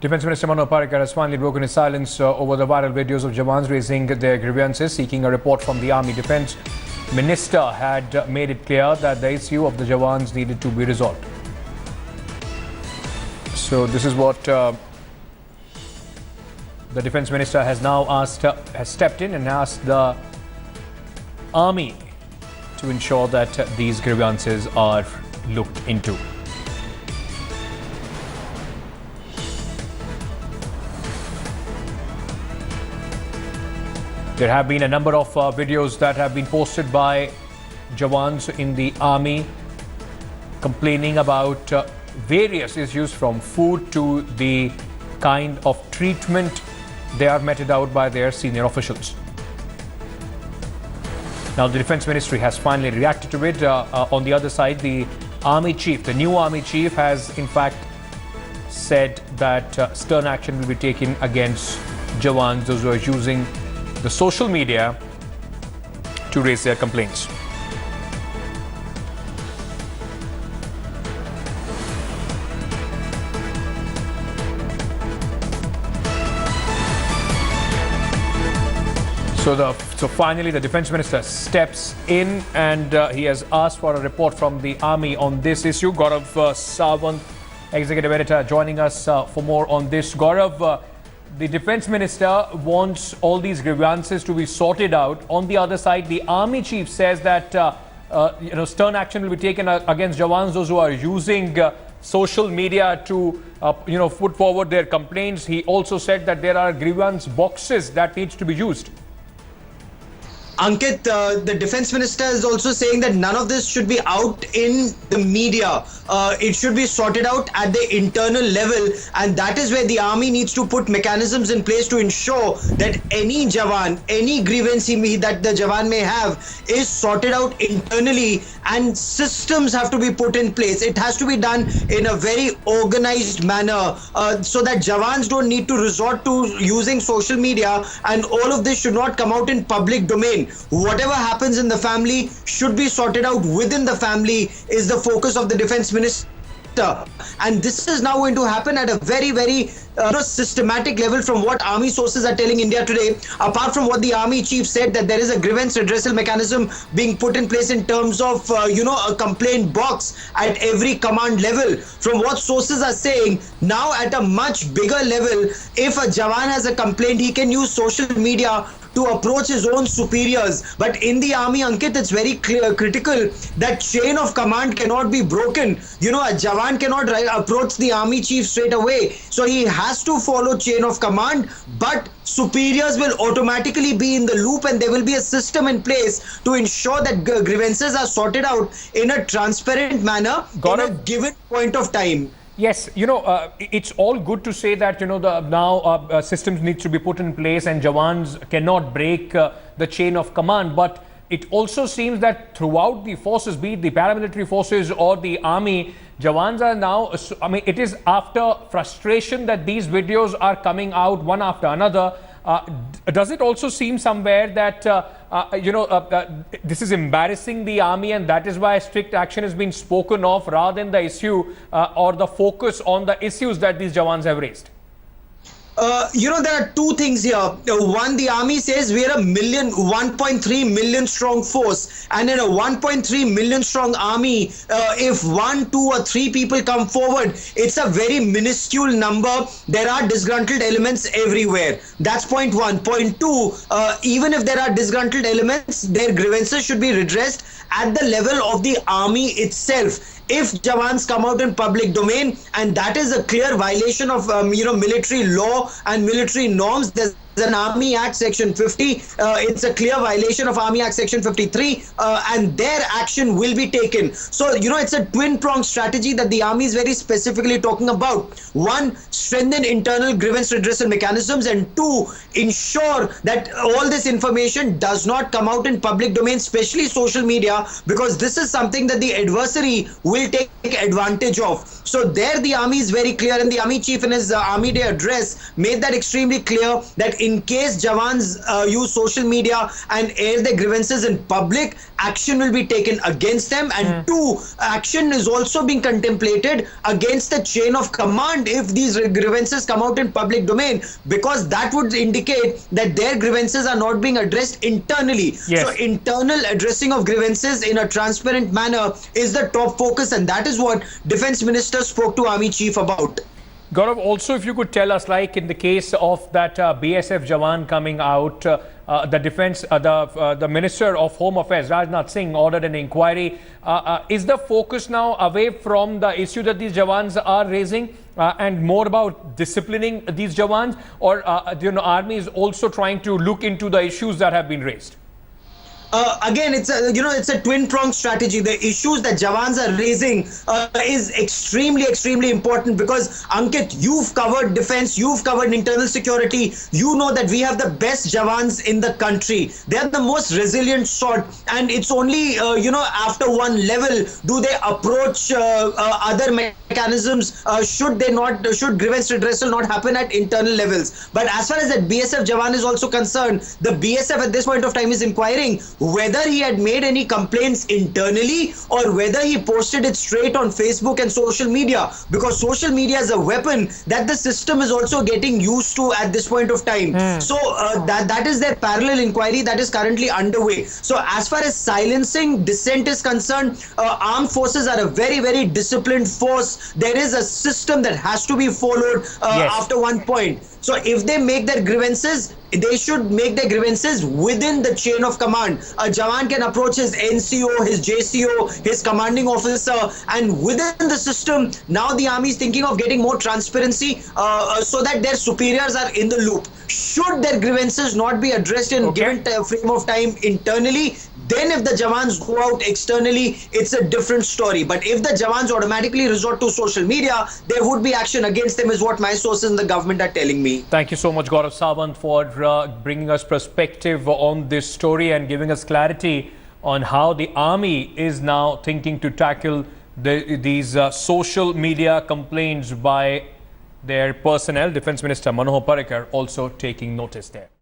Defence Minister Manohar Parrikar has finally broken his silence over the viral videos of Jawans raising their grievances, seeking a report from the Army. Defence Minister had made it clear that the issue of the Jawans needed to be resolved. So this is what the Defence Minister has now has stepped in and asked the Army to ensure that these grievances are looked into. There have been a number of videos that have been posted by Jawans in the Army complaining about various issues, from food to the kind of treatment they are meted out by their senior officials. Now the Defence Ministry has finally reacted to it. On the other side, the Army Chief, the new Army Chief, has in fact said that stern action will be taken against Jawans, those who are using the social media to raise their complaints. So finally the Defence Minister steps in and he has asked for a report from the Army on this issue. Gaurav Sawant, Executive Editor, joining us for more on this. Gaurav, the Defence Minister wants all these grievances to be sorted out. On the other side, the Army Chief says that stern action will be taken against Jawans, those who are using social media to put forward their complaints. He also said that there are grievance boxes that needs to be used. Ankit, the Defence Minister is also saying that none of this should be out in the media. It should be sorted out at the internal level, and that is where the Army needs to put mechanisms in place to ensure that any Jawan, any grievance that the Jawan may have is sorted out internally, and systems have to be put in place. It has to be done in a very organized manner so that Jawans don't need to resort to using social media, and all of this should not come out in public domain. Whatever happens in the family should be sorted out within the family is the focus of the Defence Minister. And this is now going to happen at a very, very systematic level, from what Army sources are telling India Today. Apart from what the Army Chief said, that there is a grievance redressal mechanism being put in place in terms of, a complaint box at every command level. From what sources are saying, now at a much bigger level, if a Jawan has a complaint, he can use social media to approach his own superiors. But in the Army, Ankit, it's very critical that chain of command cannot be broken. A Jawan cannot approach the Army Chief straight away. So he has to follow chain of command, but superiors will automatically be in the loop, and there will be a system in place to ensure that grievances are sorted out in a transparent manner in a given point of time. Yes, it's all good to say that, now systems need to be put in place and Jawans cannot break the chain of command. But it also seems that throughout the forces, be it the paramilitary forces or the Army, Jawans are now, it is after frustration that these videos are coming out one after another. Does it also seem somewhere that, this is embarrassing the Army, and that is why strict action has been spoken of rather than the issue or the focus on the issues that these Jawans have raised? There are two things here. One, the Army says we are 1.3 million strong force, and in a 1.3 million strong army, if 1, 2 or 3 people come forward, it's a very minuscule number. There are disgruntled elements everywhere. That's point one. Point two, even if there are disgruntled elements, their grievances should be redressed at the level of the Army itself. If Jawans come out in public domain, and that is a clear violation of military law and military norms. There's an Army Act Section 50. It's a clear violation of Army Act Section 53, and their action will be taken. So, it's a twin-pronged strategy that the Army is very specifically talking about. One, strengthen internal grievance redressal mechanisms, and two, ensure that all this information does not come out in public domain, especially social media, because this is something that the adversary will take advantage of. So there the Army is very clear, and the Army Chief in his Army Day address made that extremely clear, that in case Jawans use social media and air their grievances in public, action will be taken against them. And two, action is also being contemplated against the chain of command if these grievances come out in public domain, because that would indicate that their grievances are not being addressed internally. Yes. So internal addressing of grievances in a transparent manner is the top focus, and that is what Defense Minister spoke to Army Chief about. Gaurav, also if you could tell us, like in the case of that BSF Jawan coming out, the Minister of Home Affairs, Rajnath Singh, ordered an inquiry. Is the focus now away from the issue that these Jawans are raising and more about disciplining these Jawans, or Army is also trying to look into the issues that have been raised? Again, it's a twin-pronged strategy. The issues that Jawans are raising is extremely important, because Ankit, you've covered defense, you've covered internal security. You know that we have the best Jawans in the country. They are the most resilient sort, and it's only after one level do they approach other mechanisms. Should grievance redressal not happen at internal levels? But as far as that BSF Jawan is also concerned, the BSF at this point of time is inquiring whether he had made any complaints internally or whether he posted it straight on Facebook and social media, because social media is a weapon that the system is also getting used to at this point of time. So that is their parallel inquiry that is currently underway. So as far as silencing dissent is concerned, armed forces are a very disciplined force. There is a system that has to be followed after one point. So if they make their grievances, they should make their grievances within the chain of command. A Jawan can approach his NCO, his JCO, his commanding officer, and within the system, now the army is thinking of getting more transparency so that their superiors are in the loop. Should their grievances not be addressed in given frame of time internally, then if the Jawans go out externally, it's a different story. But if the Jawans automatically resort to social media, there would be action against them, is what my sources in the government are telling me. Thank you so much, Gaurav Sawant, for bringing us perspective on this story and giving us clarity on how the army is now thinking to tackle these social media complaints by their personnel. Defense Minister Manohar Parrikar also taking notice there.